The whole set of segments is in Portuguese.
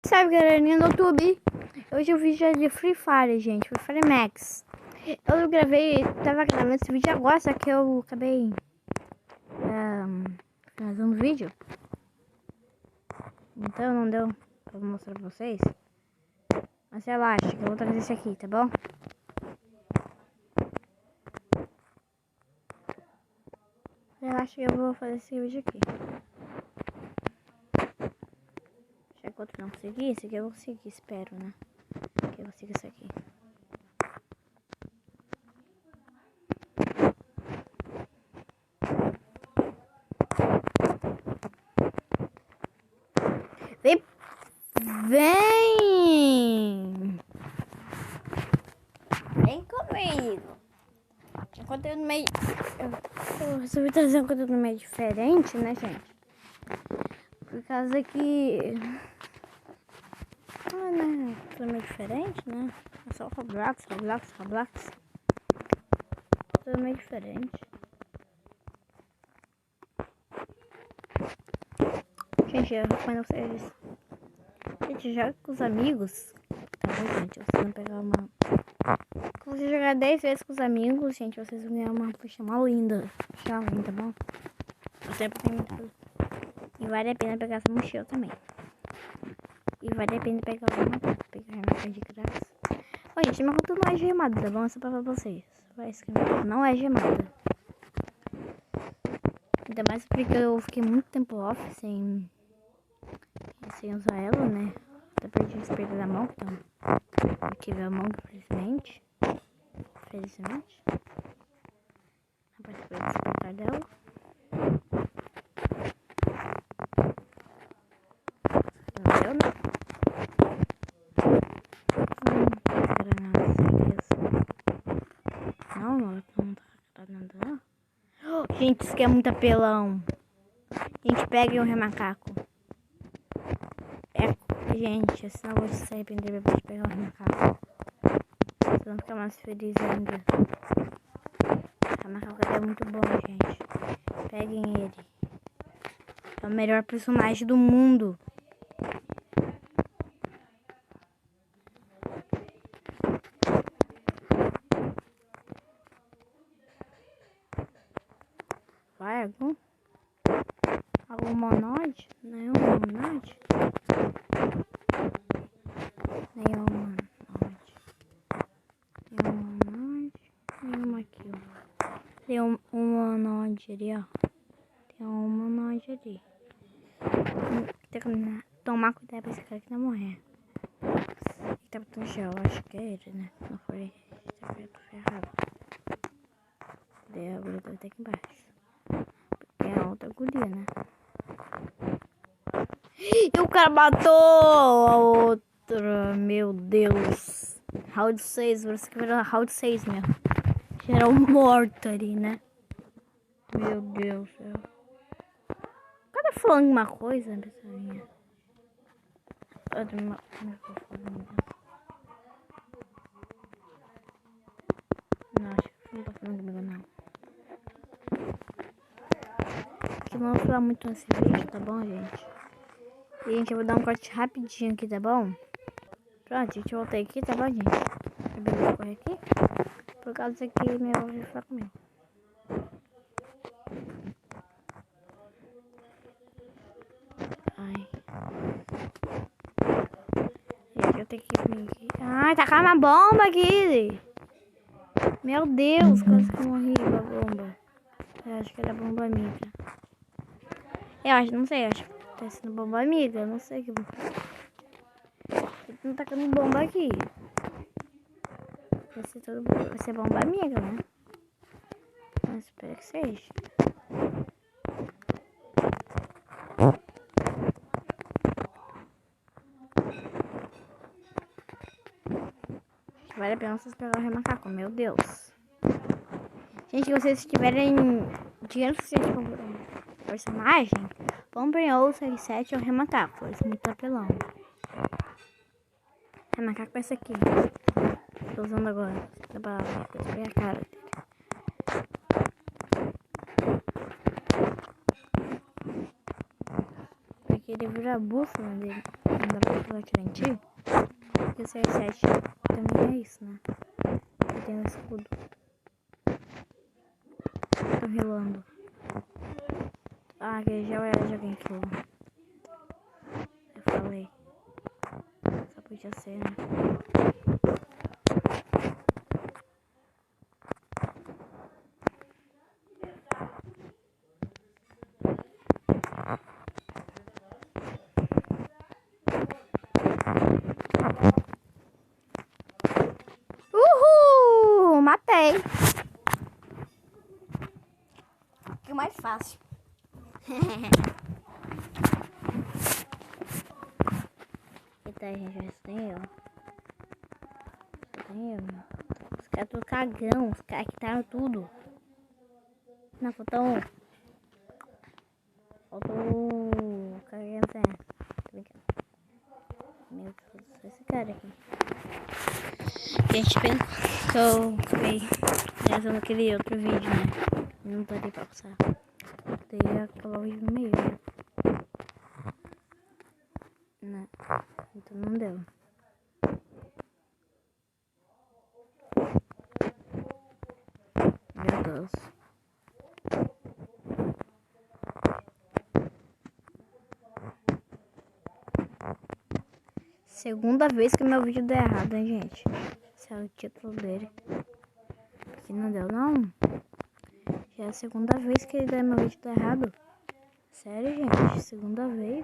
Sabe, galerinha, no YouTube. Hoje o vídeo é de Free Fire, gente. Free Fire Max. Eu tava gravando esse vídeo agora, só que eu acabei finalizando o vídeo. Então não deu pra mostrar pra vocês. Mas relaxa, que eu vou trazer esse aqui, tá bom? Relaxa que eu vou fazer esse vídeo aqui. Já que outro não consegui, esse aqui eu vou conseguir, espero, né? Que eu consiga isso aqui. Vem! Vem comigo! Um conteúdo meio... Eu resolvi trazer um conteúdo meio diferente, né, gente? Por causa que... né? Tudo meio diferente, né? É só Roblox. Tudo meio diferente. Gente, eu recomendo vocês... Gente, joga com os amigos. Tá bom, gente? Vocês vão pegar uma... Se você jogar 10 vezes com os amigos, gente, vocês vão ganhar uma puxa mal linda. Chave, tá bom? O tempo tem muito. E vale a pena pegar essa mochila também. E vale a pena pegar uma de graça. Ó, gente, minha conta não é gemada, tá bom? É só pra vocês. Não é gemada. Ainda mais porque eu fiquei muito tempo off sem usar ela, né? Até perdi o espelho da mão, então. Eu tive a mão, infelizmente. A parte foi despertar dela. Não deu, né? Não tá nada. Gente, isso aqui é muito apelão. A gente pega um remacaco. Gente, senão eu vou se arrepender depois de pegar um remacaco. Vocês vão ficar mais felizes ainda. O remacaco é muito bom, gente. Peguem ele. É o melhor personagem do mundo. Vai algum humanoide? Nenhum humanoide? Nenhum aqui, ó. Tem um humanoide ali, ó. Tem um humanoide ali. Tem que tomar cuidado pra esse cara que não morrer. Ele tá botando gel, acho que é ele, né? Não foi. Tá ferrado. Daí a agulha deve ter aqui embaixo. Porque é a outra agulha, né? E o cara matou a outra. Meu Deus. Round 6, parece que era round 6 mesmo. Geral morto ali, né? Meu Deus do céu. O cara falando uma coisa, pessoinha. Não, acho que não tá falando comigo, não. Porque não vou falar muito nesse vídeo, tá bom, gente? E, gente, eu vou dar um corte rapidinho aqui, tá bom? Pronto, gente, eu voltei aqui, tá bom, gente? Eu vou correr aqui. Por causa que minha avó vai falar comigo. Ai. Gente, eu tenho que vir aqui. Ai, tacar uma bomba aqui. Meu Deus, quase que eu morri com a bomba. Eu acho que era bomba amiga. Eu acho, não sei, acho que tá sendo bomba amiga. Não sei o que. Ele não tá tacando bomba aqui. Vai ser bomba amiga, né? Mas espero que seja. Vale a pena vocês pegarem o remacaco, meu Deus. Gente, se vocês tiverem dinheiro suficiente para um personagem, comprem ou 67 ou remacaco. Eles são muito apelão. Remacaco é esse aqui. Tô usando agora. Dá pra ver a cara dele. Porque ele vira a bússola dele. dá pra falar que mentir. E o CR7 também é isso, né? Eu tenho um escudo. Tô rilando. Ah, que já era de alguém que eu falei. Só podia ser, né? Uhul! Matei! Que mais fácil. Eita, gente, já tem eu. Só tem eu. Os caras tudo cagão. Os caras quitaram tudo. Não, faltou um. Faltou um. Cagando, tô brincando. Meu Deus, esse cara aqui. Gente, pensa que eu fiquei gravando aquele outro vídeo, né? Não parei pra passar. Daí acabar o vídeo no meio. Não, então não deu. Meu Deus. Segunda vez que meu vídeo deu errado, hein, gente? Esse é o título dele. Aqui não deu, não. Já é a segunda vez que meu vídeo deu errado. Sério, gente? Segunda vez.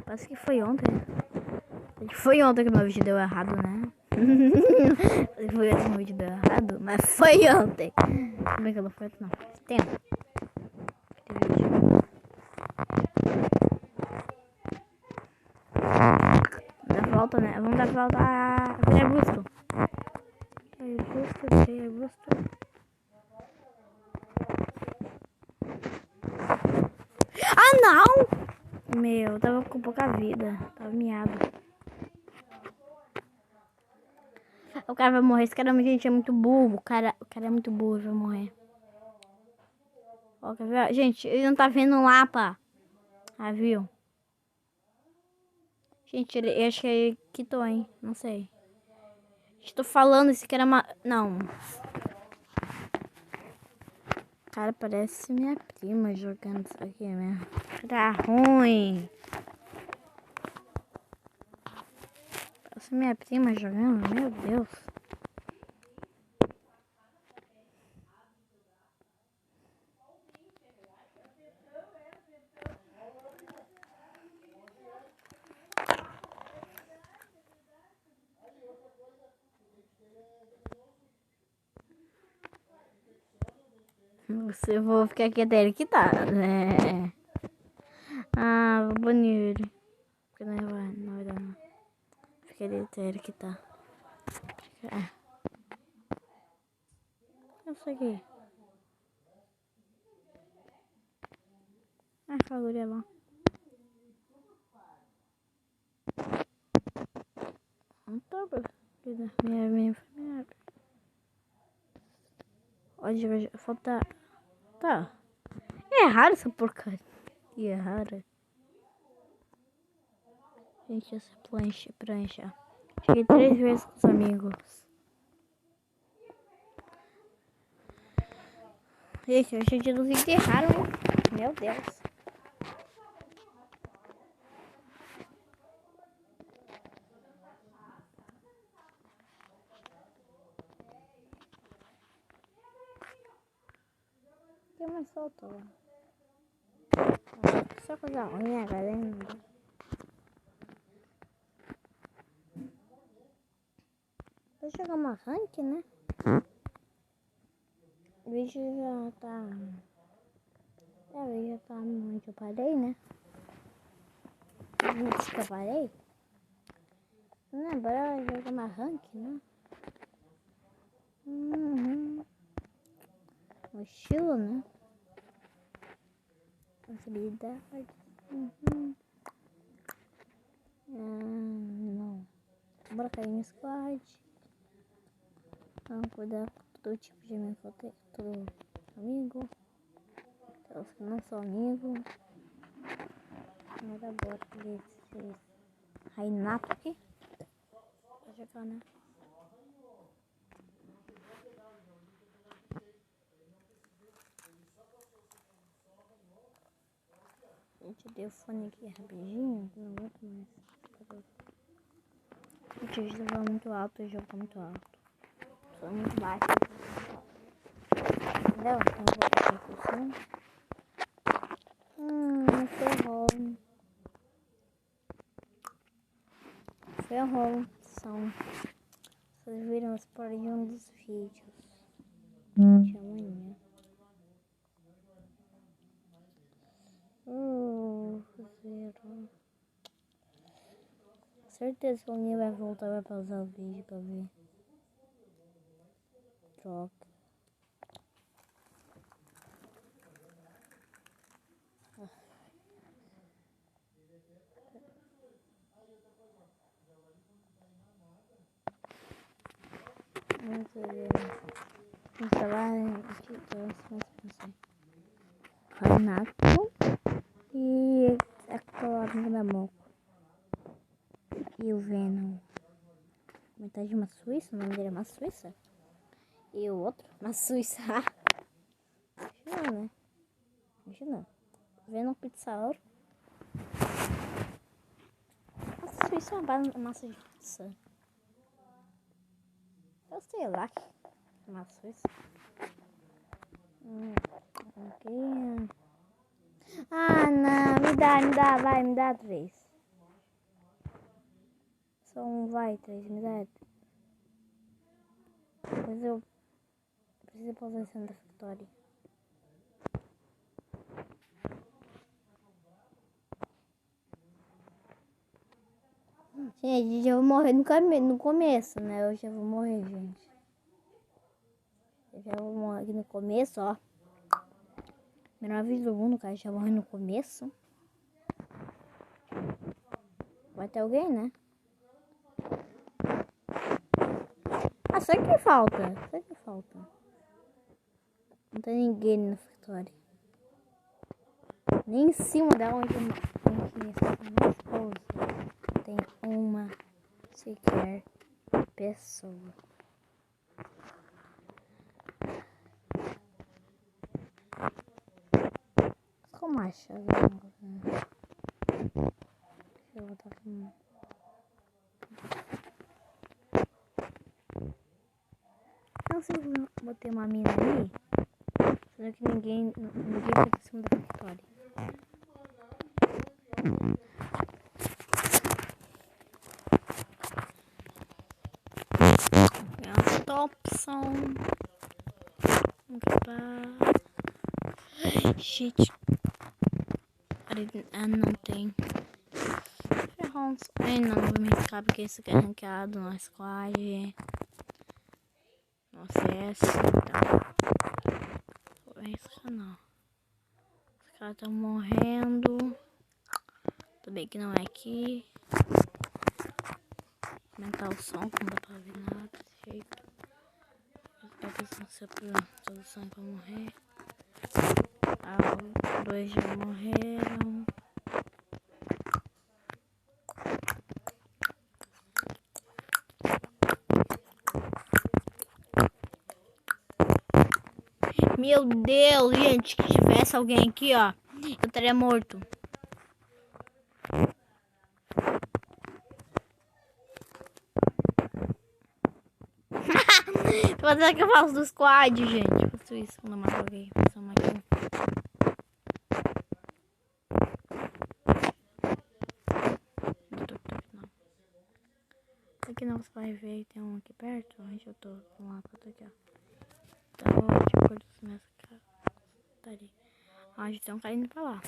Parece que foi ontem. Foi ontem que meu vídeo deu errado, né? Foi ontem que meu vídeo deu errado, mas foi ontem. Como é que não foi ontem, não? Tempo. Dá volta, né? Vamos dar volta a Augusto. Augusto. Ah, não! Meu, tava com pouca vida. Tava miado. O cara vai morrer. Esse cara, gente, é muito burro. O cara é muito burro, vai morrer. Ó, quer ver? Gente, ele não tá vendo o mapa. Ah, viu? Gente, eu acho que ele quitou, hein? Não sei. Estou falando, esse cara é uma... Não. Cara, parece minha prima jogando isso aqui mesmo. Tá ruim. Parece minha prima jogando, meu Deus. Você vou ficar aqui até ele quitar, né? Ah, vou banir ele. Porque não vai dar, não. Fica ali até ele quitar. É. Eu sei que. Ah, aquela guria lá. Não tá, minha. Olha, falta. Tá. É raro essa porcaria. É rara. Gente, essa prancha. Cheguei 3 vezes com os amigos. Gente, a gente nos enterraram, hein? Meu Deus. O que mais faltou? Só coisa ruim, galera. Vou jogar uma rank, né? O vídeo já tá... o vídeo já tá onde eu parei, né? Antes que eu parei. Né? Bora jogar uma rank, né? O estilo, né? Facilidade. Não. Bora cair no squad. Vamos cuidar com todo tipo de amigo. Todo amigo. Os que não são amigos. Mas agora desse Rainato aqui. Pra jogar, né? Gente, deu fone aqui rapidinho. Não aguento mais. Gente, o jogo tá muito alto, o jogo tá muito alto. Tô muito baixo. Entendeu? Então eu vou passar por cima. Ferrou. Ferrou. Vocês viram as partes de um dos vídeos. De amanhã. Zero. Certeza que alguém vai voltar, vai pausar o vídeo pra ver. Troca. Vamos ver. Instalar aqui, Renato e a colorinha da Moco. E o Venom. Metade de uma Suíça, o nome dele é uma Suíça. E o outro, uma Suíça. Imagina, né? Imagina. Venom Pizzauro. A Suíça é uma massa de pizza. Eu sei lá que é uma Suíça. Aqui. Ah, não. Me dá, vai, me dá 3. Só um, vai, 3, me dá. Depois eu preciso pausar esse da Factory. Gente, eu vou morrer no começo, né? Eu já vou morrer, gente. Eu já vou morrer aqui no começo, ó. Menor vez do mundo, cara, já morre no começo. Vai ter alguém, né? Ah, só que falta. Não tem ninguém na Factory. Nem em cima da onde eu pouso. Tem uma sequer pessoa. Como acha? Eu vou botar aqui. Não sei se eu botei uma mina ali. Será que ninguém fica em cima da Factory? As Thompson. Shit. Ah, não tem. Ai, não vou me arriscar porque isso aqui é ranqueado no squad. No CS. Então. Vou arriscar não. Os caras estão morrendo. Tudo bem que não é aqui. Aumentar o som, que não dá pra ver nada desse jeito. Eu preciso ser a solução pra morrer. Ah, 2 já morreram. Meu Deus, gente, que tivesse alguém aqui, ó, eu estaria morto. Vou fazer o que eu faço do squad, gente. Eu faço isso quando eu mato alguém. Faço uma aqui. Aqui não, você vai ver, tem um aqui perto. Onde eu tô? Vamos lá, pra aqui, ó. Então, de acordo com essa cara. Onde tem um cara indo pra lá.